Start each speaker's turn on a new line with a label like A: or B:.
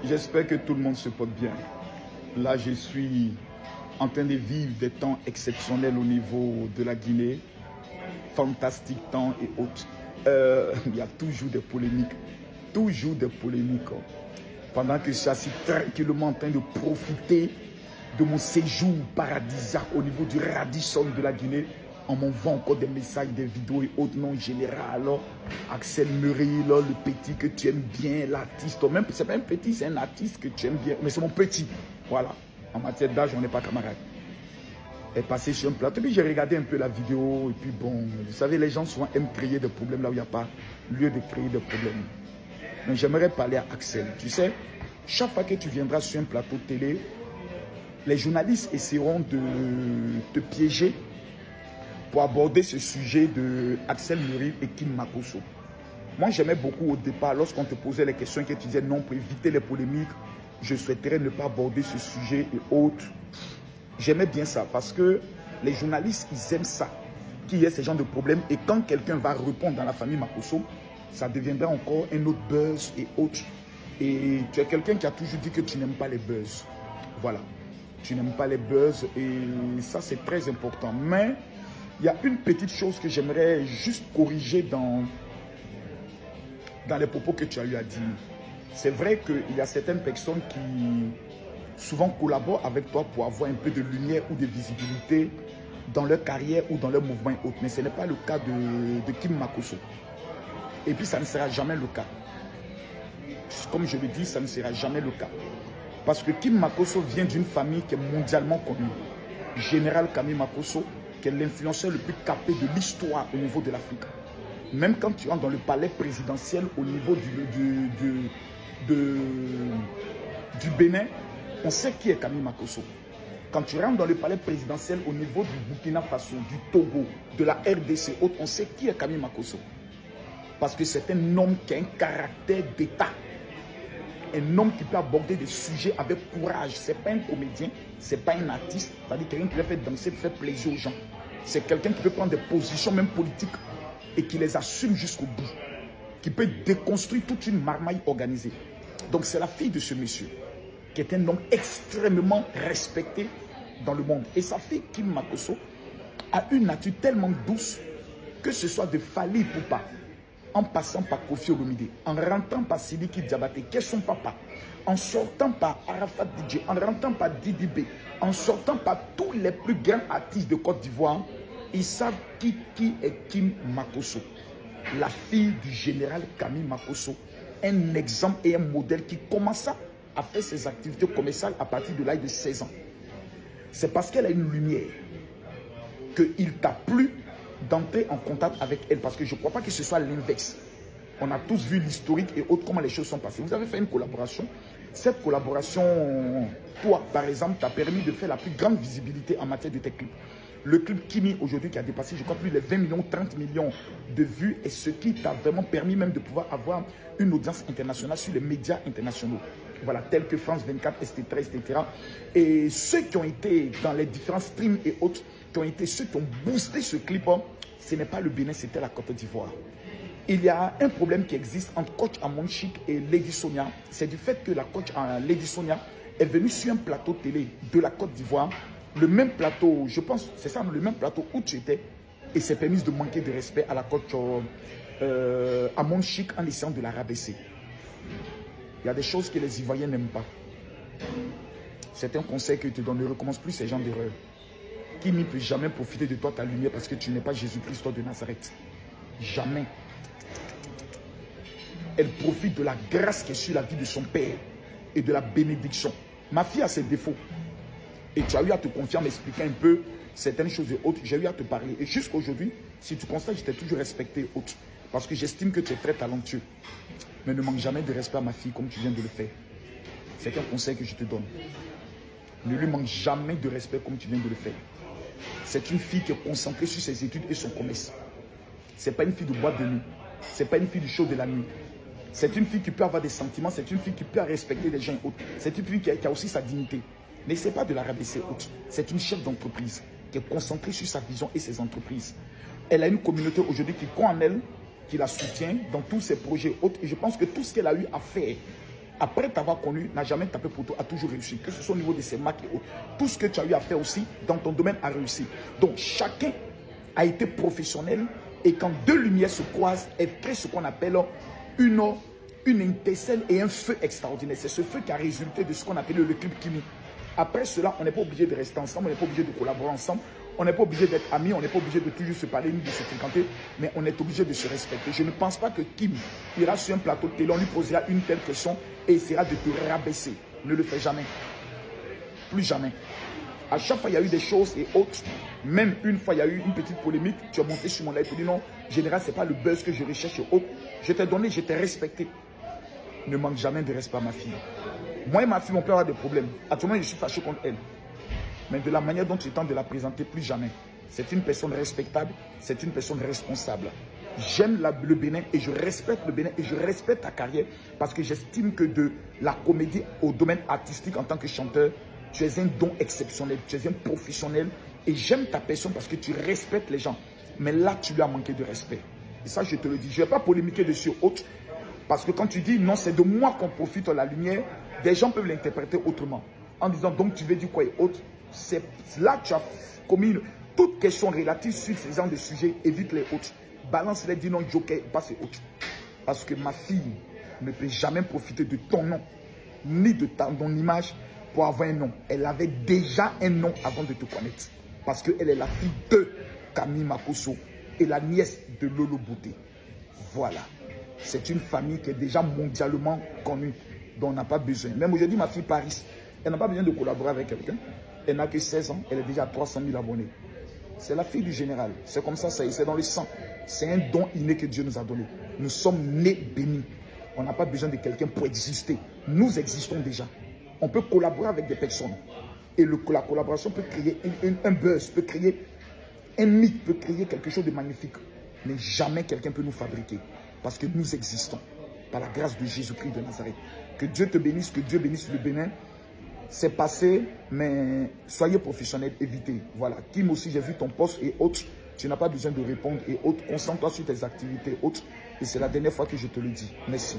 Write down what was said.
A: J'espère que tout le monde se porte bien. Là, je suis en train de vivre des temps exceptionnels au niveau de la Guinée. Fantastique temps et autres. Il y a toujours des polémiques. Toujours des polémiques. Pendant que je suis assis tranquillement en train de profiter de mon séjour paradisiaque au niveau du Radisson de la Guinée, on m'envoie encore des messages, des vidéos et autres noms général. Axel Murray, le petit que tu aimes bien, l'artiste. Même c'est pas un petit, c'est un artiste que tu aimes bien. Mais c'est mon petit. Voilà. En matière d'âge, on n'est pas camarades. Elle est passée sur un plateau. Puis j'ai regardé un peu la vidéo. Et puis bon, vous savez, les gens souvent aiment créer des problèmes là où il n'y a pas lieu de créer des problèmes. Mais j'aimerais parler à Axel. Tu sais, chaque fois que tu viendras sur un plateau télé, les journalistes essaieront de te piéger pour aborder ce sujet de Axel Murray et Kim Makosso. Moi, j'aimais beaucoup au départ, lorsqu'on te posait les questions et que tu disais non, pour éviter les polémiques, je souhaiterais ne pas aborder ce sujet et autres. J'aimais bien ça parce que les journalistes, ils aiment ça, qu'il y ait ce genre de problème. Et quand quelqu'un va répondre dans la famille Makosso, ça deviendra encore un autre buzz et autres. Et tu es quelqu'un qui a toujours dit que tu n'aimes pas les buzz. Voilà. Tu n'aimes pas les buzz et ça, c'est très important. Mais il y a une petite chose que j'aimerais juste corriger dans les propos que tu as eu à dire. C'est vrai qu'il y a certaines personnes qui souvent collaborent avec toi pour avoir un peu de lumière ou de visibilité dans leur carrière ou dans leur mouvement et autres. Mais ce n'est pas le cas de Kim Makosso. Et puis ça ne sera jamais le cas. Comme je le dis, ça ne sera jamais le cas. Parce que Kim Makosso vient d'une famille qui est mondialement connue. Général Kami Makosso, qui est l'influenceur le plus capé de l'histoire au niveau de l'Afrique. Même quand tu entres dans le palais présidentiel au niveau du Bénin, on sait qui est Kami Makosso. Quand tu rentres dans le palais présidentiel au niveau du Burkina Faso, du Togo, de la RDC, on sait qui est Kami Makosso. Parce que c'est un homme qui a un caractère d'État. Un homme qui peut aborder des sujets avec courage. Ce n'est pas un comédien, ce n'est pas un artiste. C'est-à-dire quelqu'un qui va faire danser, faire plaisir aux gens. C'est quelqu'un qui peut prendre des positions, même politiques, et qui les assume jusqu'au bout. Qui peut déconstruire toute une marmaille organisée. Donc c'est la fille de ce monsieur, qui est un homme extrêmement respecté dans le monde. Et sa fille, Kim Makosso, a une nature tellement douce, que ce soit de Fally Ipupa, en passant par Kofi Olomide, en rentrant par Sidiki Diabaté, qui est son papa, en sortant par Arafat DJ, en rentrant par Didi B, en sortant par tous les plus grands artistes de Côte d'Ivoire, ils savent qui est Kim Makosso. La fille du général Kami Makosso, un exemple et un modèle qui commença à faire ses activités commerciales à partir de l'âge de 16 ans. C'est parce qu'elle a une lumière qu'il t'a plu d'entrer en contact avec elle, parce que je ne crois pas que ce soit l'inverse. On a tous vu l'historique et autres, comment les choses sont passées. Vous avez fait une collaboration. Cette collaboration, toi, par exemple, t'a permis de faire la plus grande visibilité en matière de tes clips. Le clip Kimi, aujourd'hui, qui a dépassé, je crois, plus de 20 millions, 30 millions de vues, et ce qui t'a vraiment permis même de pouvoir avoir une audience internationale sur les médias internationaux. Voilà, tels que France 24, etc., etc. Et ceux qui ont été dans les différents streams et autres, qui ont été ceux qui ont boosté ce clip, ce n'est pas le Bénin, c'était la Côte d'Ivoire. Il y a un problème qui existe entre coach Amon Chic et Lady Sonia. C'est du fait que la coach Lady Sonia est venue sur un plateau télé de la Côte d'Ivoire. Le même plateau, je pense, c'est ça, le même plateau où tu étais. Et s'est permis de manquer de respect à la coach Amon Chic en essayant de la rabaisser. Il y a des choses que les Ivoiriens n'aiment pas. C'est un conseil que je te donne. Ne recommence plus ces genres d'erreurs. Qui ne peut jamais profiter de toi, ta lumière, parce que tu n'es pas Jésus-Christ, toi de Nazareth. Jamais. Elle profite de la grâce qui est sur la vie de son père et de la bénédiction. Ma fille a ses défauts. Et tu as eu à te confier, m'expliquer un peu certaines choses et autres. J'ai eu à te parler. Et jusqu'à aujourd'hui, si tu constates, je t'ai toujours respecté et autres. Parce que j'estime que tu es très talentueux. Mais ne manque jamais de respect à ma fille comme tu viens de le faire. C'est un conseil que je te donne. Ne lui manque jamais de respect comme tu viens de le faire. C'est une fille qui est concentrée sur ses études et son commerce. Ce n'est pas une fille de boîte de nuit. Ce n'est pas une fille du show de la nuit. C'est une fille qui peut avoir des sentiments. C'est une fille qui peut respecter les gens et autres. C'est une fille qui a aussi sa dignité. N'essaie pas de la rabaisser autre. C'est une chef d'entreprise qui est concentrée sur sa vision et ses entreprises. Elle a une communauté aujourd'hui qui croit en elle, qui la soutient dans tous ses projets autres. Et je pense que tout ce qu'elle a eu à faire après t'avoir connu, n'a jamais tapé pour toi, a toujours réussi. Que ce soit au niveau de ses marques et autres. Tout ce que tu as eu à faire aussi dans ton domaine a réussi. Donc chacun a été professionnel et quand deux lumières se croisent, elle crée ce qu'on appelle une étincelle et un feu extraordinaire. C'est ce feu qui a résulté de ce qu'on appelle le clip Kimi. Après cela, on n'est pas obligé de rester ensemble, on n'est pas obligé de collaborer ensemble, on n'est pas obligé d'être amis, on n'est pas obligé de toujours se parler ni de se fréquenter, mais on est obligé de se respecter. Je ne pense pas que Kim ira sur un plateau de télé, on lui posera une telle question et essaiera de te rabaisser. Ne le fais jamais. Plus jamais. À chaque fois, il y a eu des choses et autres. Même une fois, il y a eu une petite polémique. Tu as monté sur mon live et dit non, général, ce n'est pas le buzz que je recherche et autres. Je t'ai donné, je t'ai respecté. Ne manque jamais de respect à ma fille. Moi et ma fille, on peut avoir des problèmes. Actuellement, je suis fâché contre elle. Mais de la manière dont tu tentes de la présenter, plus jamais. C'est une personne respectable, c'est une personne responsable. J'aime le Bénin et je respecte le Bénin et je respecte ta carrière parce que j'estime que de la comédie au domaine artistique en tant que chanteur, tu es un don exceptionnel, tu es un professionnel et j'aime ta personne parce que tu respectes les gens. Mais là, tu lui as manqué de respect. Et ça, je te le dis. Je ne vais pas polémiquer dessus autre parce que quand tu dis non, c'est de moi qu'on profite la lumière, des gens peuvent l'interpréter autrement. En disant donc tu veux dire quoi et autre. C'est là que tu as commis toute question relative sur ces genres de sujets, évite les autres. Balance les dis non, joker, passe les autres. Parce que ma fille ne peut jamais profiter de ton nom, ni de ton image pour avoir un nom. Elle avait déjà un nom avant de te connaître. Parce qu'elle est la fille de Camille Makosso et la nièce de Lolo Bouté. Voilà. C'est une famille qui est déjà mondialement connue, dont on n'a pas besoin. Même aujourd'hui, ma fille Paris, elle n'a pas besoin de collaborer avec quelqu'un. Elle n'a que 16 ans, elle est déjà à 300 000 abonnés. C'est la fille du général. C'est comme ça, c'est dans le sang. C'est un don inné que Dieu nous a donné. Nous sommes nés bénis. On n'a pas besoin de quelqu'un pour exister. Nous existons déjà. On peut collaborer avec des personnes. Et la collaboration peut créer un buzz, peut créer un mythe, peut créer quelque chose de magnifique. Mais jamais quelqu'un peut nous fabriquer. Parce que nous existons. Par la grâce de Jésus-Christ de Nazareth. Que Dieu te bénisse, que Dieu bénisse le Bénin. C'est passé, mais soyez professionnels, évitez. Voilà. Kim aussi, j'ai vu ton post et autres. Tu n'as pas besoin de répondre et autres. Concentre-toi sur tes activités et autres. Et c'est la dernière fois que je te le dis. Merci.